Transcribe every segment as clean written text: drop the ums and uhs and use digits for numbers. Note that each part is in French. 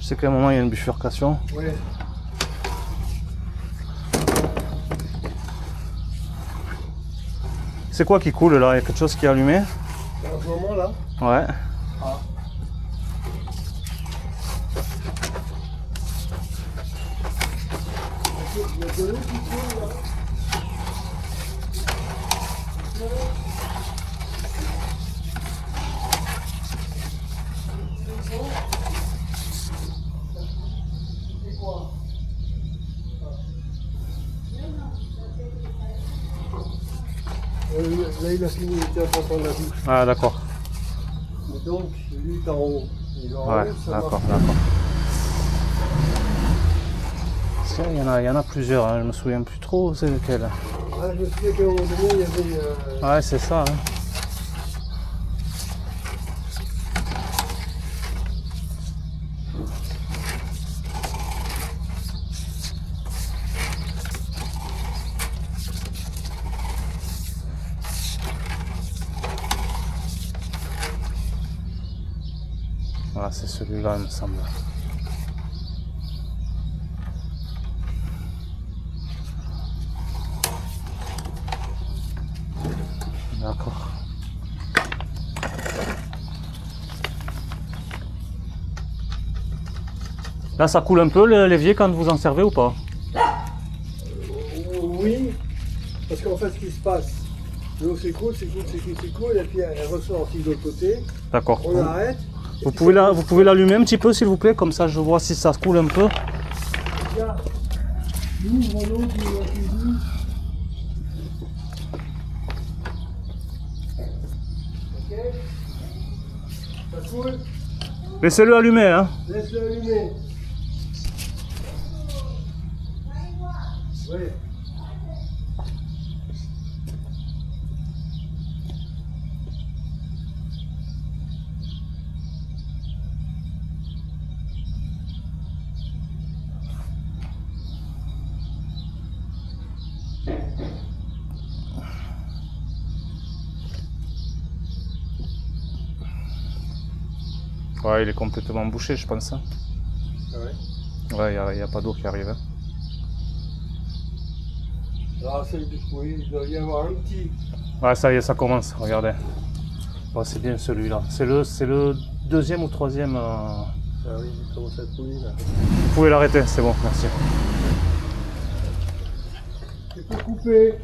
Je sais qu'à un moment il y a une bifurcation. Oui. C'est quoi qui coule là? Il y a quelque chose qui est allumé? En ce moment là. Ouais. Ah. Il y a de l'eau qui coule là. C'est quoi? Là il a fini, il était en train de prendre la douche. Ah d'accord. Et donc lui est en haut. Il Ouais, enlève, ça d'accord, marche. d'accord. Il y en a plusieurs, hein. Je me souviens plus trop c'est lequel. Ah, je me souviens qu'à un moment donné, il y avait Ouais, c'est ça. Hein. Voilà, c'est celui-là, il me semble. D'accord. Là, ça coule un peu l'évier quand vous en servez ou pas? Oui, parce qu'en fait, ce qui se passe, l'eau s'écoule, et puis elle ressort aussi de l'autre côté. D'accord. On arrête. Vous pouvez l'allumer un petit peu s'il vous plaît, comme ça je vois si ça coule un peu. Là, ouvre l'eau qui est la cuisine. Ok. Ça coule. Laissez-le allumer, hein. Laisse-le allumer. Oui. Ouais, il est complètement bouché, je pense. Hein. Ah ouais. Ouais, il n'y a pas d'eau qui arrive. Hein. Là, oui, il doit y avoir un petit. Ouais, ça y est, ça commence, regardez. Ouais, c'est bien celui-là. C'est le deuxième ou troisième. Ah oui, il commence à couler là. Vous pouvez l'arrêter, c'est bon, merci. Tu peux couper.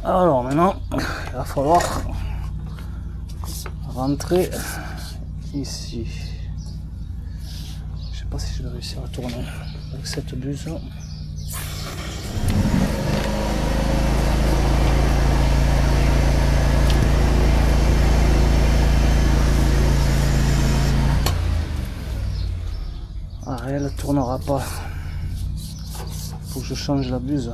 Alors maintenant, il va falloir rentrer ici. Je sais pas si je vais réussir à tourner avec cette buse. Ah, elle ne tournera pas. Faut que je change la buse.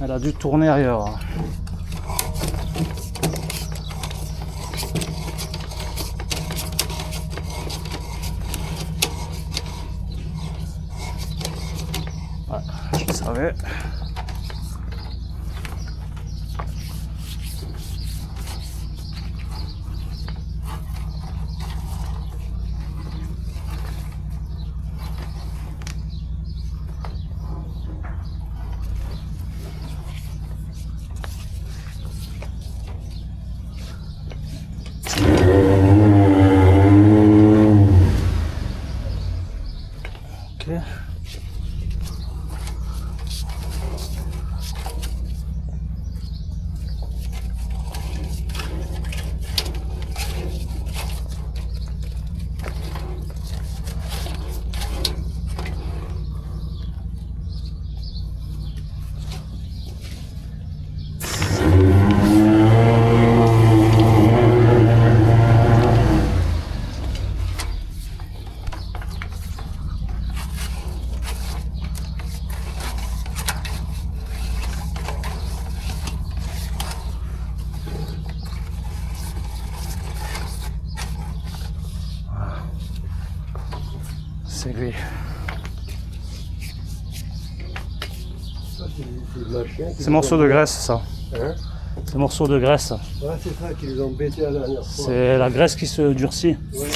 Elle a dû tourner ailleurs. Ouais, Allez. Ok. C'est lui. Ça, c'est de la chienne. C'est morceau de graisse, ça. Hein? C'est morceau de graisse. Ouais, c'est ça qui les ont embêtés la dernière fois. C'est la graisse qui se durcit. Ouais.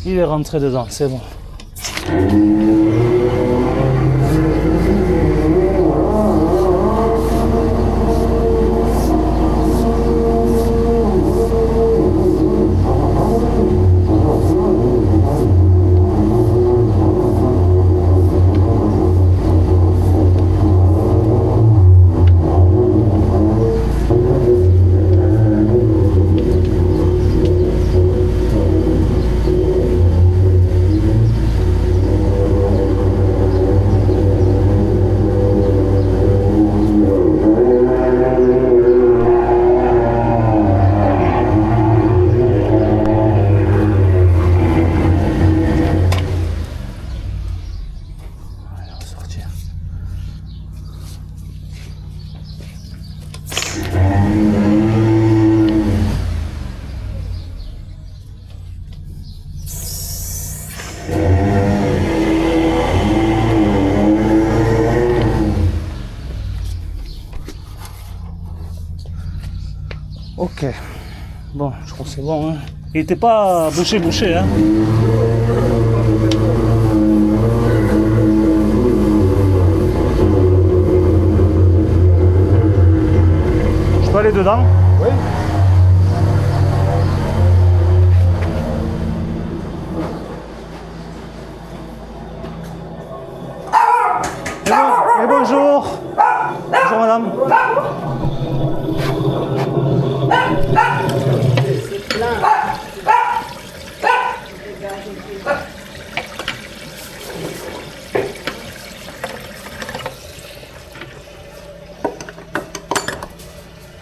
Il est rentré dedans, c'est bon. Ok, bon, je crois que c'est bon. Hein. Il n'était pas bouché, hein. Je peux aller dedans? Oui. Et bonjour. Bonjour madame.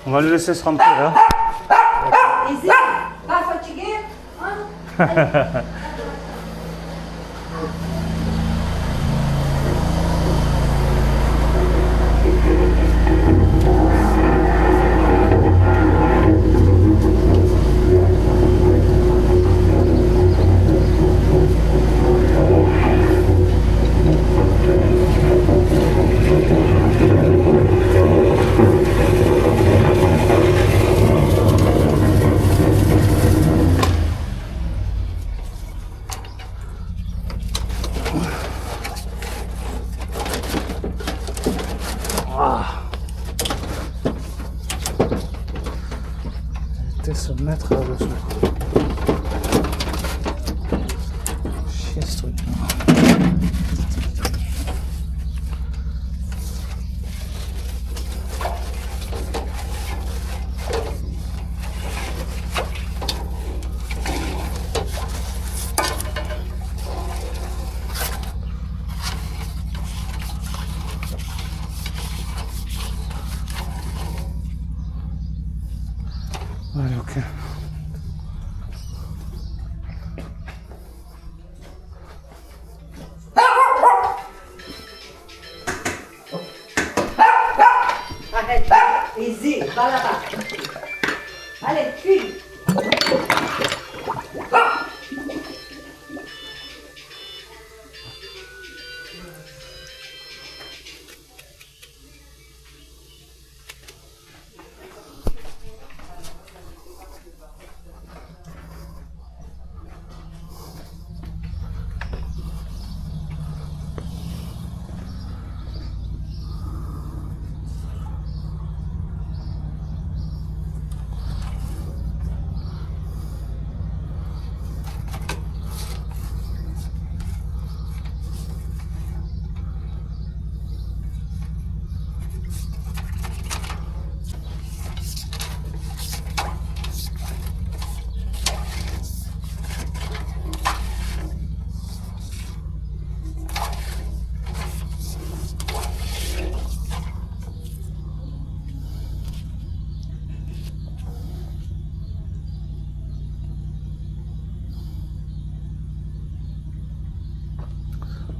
On va le laisser se remplir. Hein. Easy, pas fatigué, hein? Éviter se mettre là-dessous. Chier ce truc. Allez, ok. Arrête, easy, va là-bas. Allez, fuis.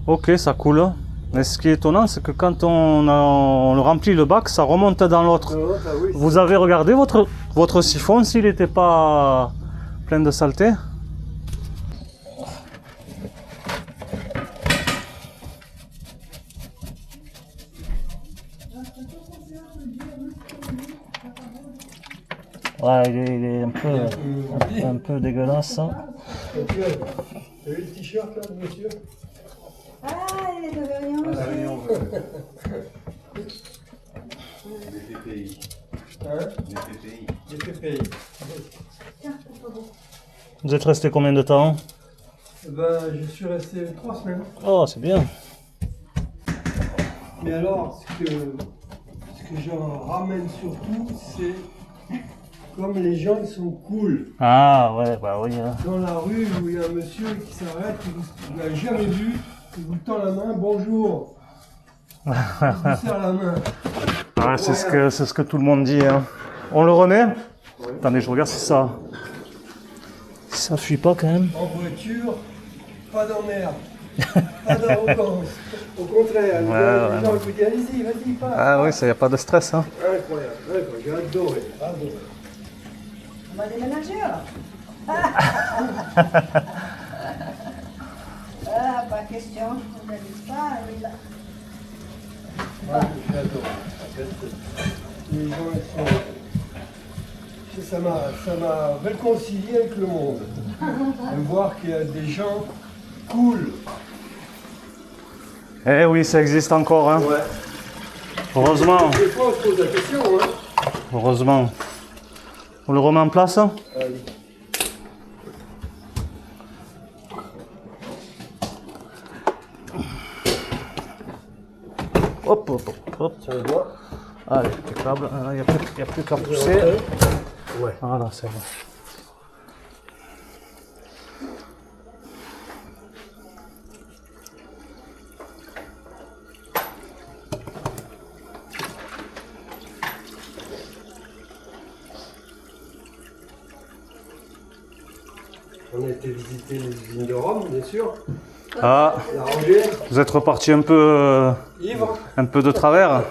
Ok, ça coule. Mais ce qui est étonnant, c'est que quand on le remplit le bac, ça remonte dans l'autre. Non, ah oui, Vous avez regardé votre siphon s'il n'était pas plein de saleté? Ouais, il est un peu dégueulasse. Hein. tu as vu le t-shirt là, monsieur? Ah, il est de Réunion aussi. Les PPI. Hein? Les PPI. Les PPI. Tiens, pour favor. Vous êtes resté combien de temps? Ben, je suis resté 3 semaines. Oh, c'est bien. Mais alors, ce que j'en ramène surtout, c'est comme les gens ils sont cool. Ah ouais, bah oui. Hein. Dans la rue où il y a un monsieur qui s'arrête, vous l'avez jamais vu, il vous tend la main, bonjour. Il vous serre la main. Ouais, c'est ce que tout le monde dit. Hein. On le remet? Ouais. Attendez, je regarde si ça fuit pas quand même. En voiture, pas d'emmerde, pas d'arrogance. Au contraire, Ouais, les gens vous disent allez-y, vas-y, passe. Ah oui, ça y a pas de stress. Hein. Incroyable, incroyable, j'ai adoré, adoré. On va déménager alors. Ah, pas question, on n'habite pas, elle est là. Ouais, j'ai adoré. Les gens, ils sont... Ça m'a réconcilié avec le monde. De voir qu'il y a des gens cool. Eh oui, ça existe encore. Hein. Ouais. Heureusement. Des fois, on se pose la question, hein. Heureusement. On le remet en place? Hein. Allez. Hop, hop, hop, hop. Ça le voit. Allez, impeccable. Il n'y a plus qu'à pousser. Ouais. Voilà, c'est bon. On a été visiter les usines de Rome, bien sûr. Ah, La Rangée. vous êtes reparti un peu de travers.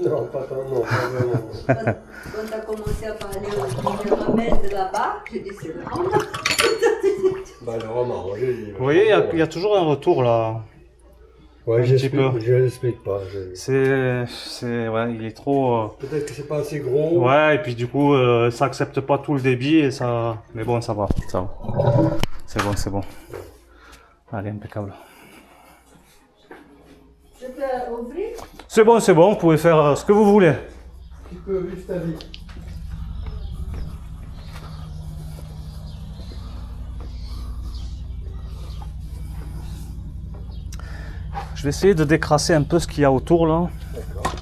Non, pas tant, non, pas vraiment. Quand tu as commencé à parler au ramel de là-bas, j'ai dit c'est le Rome. Bah, le Rome à Rangée. Vous voyez, il y a toujours un retour là. Ouais, petit peu. je l'explique pas. Ouais, il est trop. Peut-être que c'est pas assez gros. Ouais, et puis du coup, ça accepte pas tout le débit et ça. Mais bon, ça va. C'est bon. Allez, impeccable. Je peux ouvrir? C'est bon, vous pouvez faire ce que vous voulez. Tu peux vivre ta vie. Je vais essayer de décrasser un peu ce qu'il y a autour là. D'accord.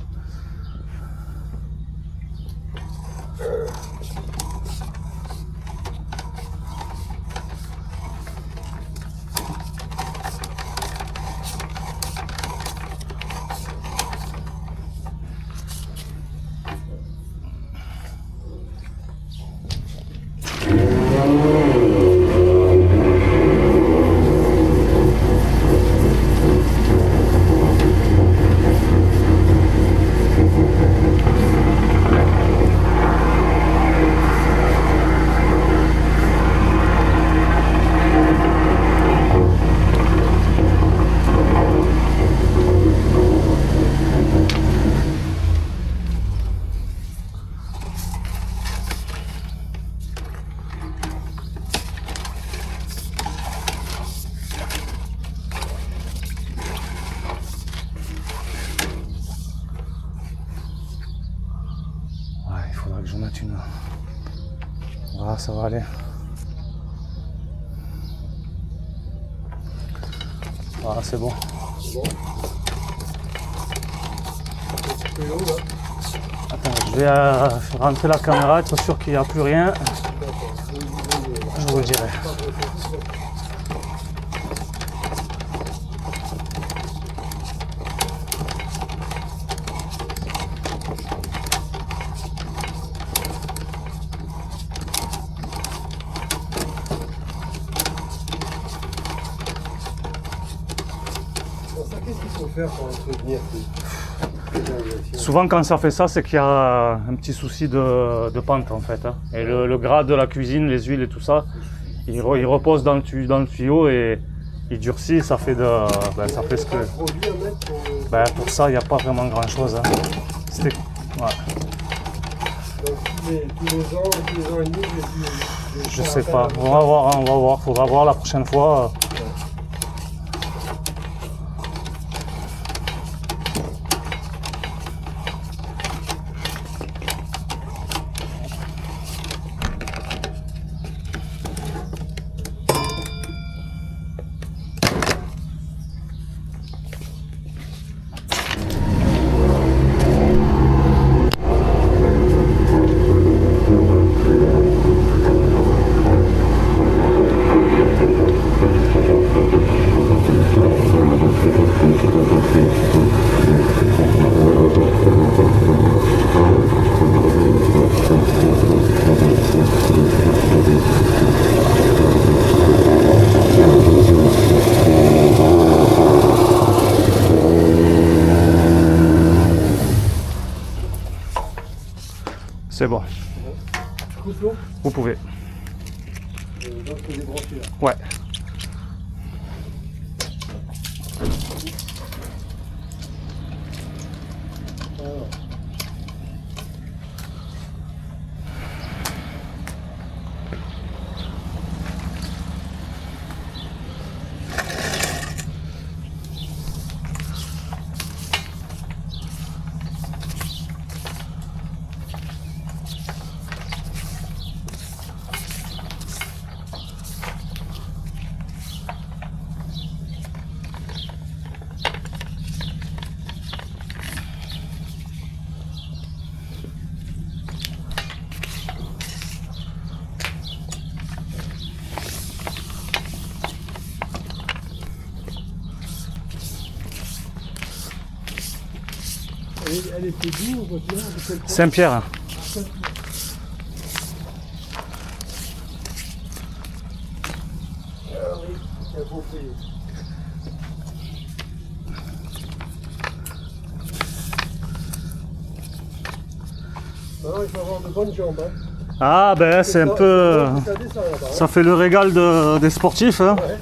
Il faudra que je mette une. Voilà, ça va aller. Voilà, c'est bon. Bon. C'est long, là. Attends, je vais rentrer la caméra, être sûr qu'il n'y a plus rien. Je vous le dirai. faire pour entretenir ces évaluations? Souvent quand ça fait ça, c'est qu'il y a un petit souci de pente en fait. Hein. Et le gras de la cuisine, les huiles et tout ça, il repose dans le tuyau et il durcit, ça fait ça fait ce que... Produit à mettre pour... Pour ça, il n'y a pas vraiment grand chose. Hein. Ouais. Donc tous les ans et demi, Je sais pas, on va voir, hein, on va voir, faudra voir la prochaine fois. C'est bon, couteau, vous pouvez. donc faut débrancher là. Ouais. Alors. Elle était d'où votre mère? De quel coin? Saint-Pierre. Hein. Ah oui, c'est un beau pays. Alors, il faut avoir de bonnes jambes. Hein. Ah c'est un peu... Ça descend là-bas. Ça fait le régal des sportifs. Hein. Ouais.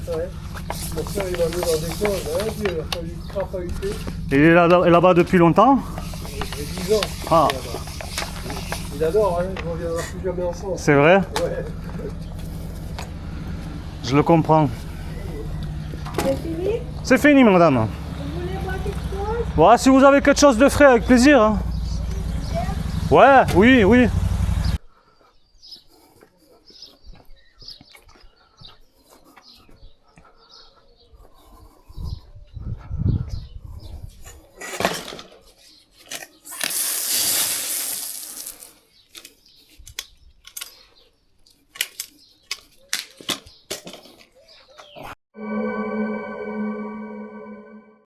Mon frère, il m'a mis dans des choses. Hein, puis il a fallu crapahuter. Il est là-bas depuis longtemps. J'ai 10 ans. Ah. Il adore, hein, on reviendra plus jamais ensemble. C'est vrai? Ouais. Je le comprends. C'est fini? C'est fini, madame. Vous voulez boire quelque chose? Ouais, si vous avez quelque chose de frais, avec plaisir. Hein. Ouais, oui.